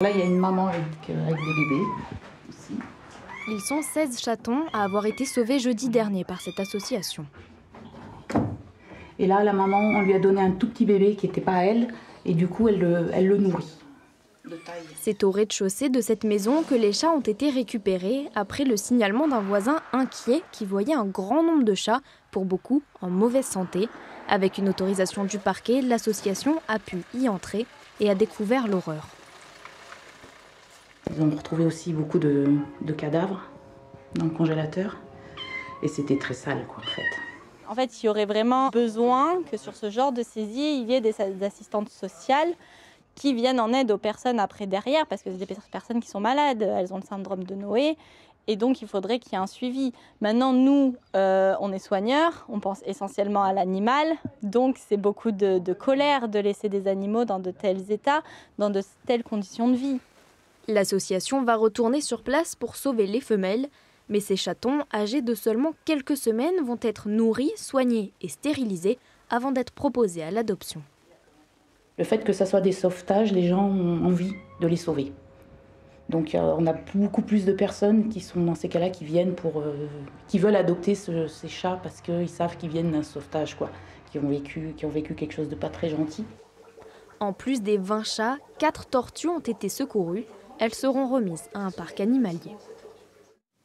Là, il y a une maman avec des bébés aussi. Ils sont 16 chatons à avoir été sauvés jeudi dernier par cette association. Et là, la maman, on lui a donné un tout petit bébé qui n'était pas à elle, et du coup, elle le nourrit. C'est au rez-de-chaussée de cette maison que les chats ont été récupérés après le signalement d'un voisin inquiet qui voyait un grand nombre de chats, pour beaucoup en mauvaise santé. Avec une autorisation du parquet, l'association a pu y entrer et a découvert l'horreur. Ils ont retrouvé aussi beaucoup de cadavres dans le congélateur, et c'était très sale, quoi, en fait. En fait, il y aurait vraiment besoin que sur ce genre de saisie, il y ait des assistantes sociales qui viennent en aide aux personnes après derrière, parce que c'est des personnes qui sont malades, elles ont le syndrome de Noé, et donc il faudrait qu'il y ait un suivi. Maintenant, nous, on est soigneurs, on pense essentiellement à l'animal, donc c'est beaucoup de colère de laisser des animaux dans de tels états, dans de telles conditions de vie. L'association va retourner sur place pour sauver les femelles, mais ces chatons, âgés de seulement quelques semaines, vont être nourris, soignés et stérilisés avant d'être proposés à l'adoption. Le fait que ça soit des sauvetages, les gens ont envie de les sauver. Donc on a beaucoup plus de personnes qui sont dans ces cas-là, qui viennent qui veulent adopter ces chats parce qu'ils savent qu'ils viennent d'un sauvetage, quoi, qui ont vécu quelque chose de pas très gentil. En plus des 20 chats, 4 tortues ont été secourues. Elles seront remises à un parc animalier.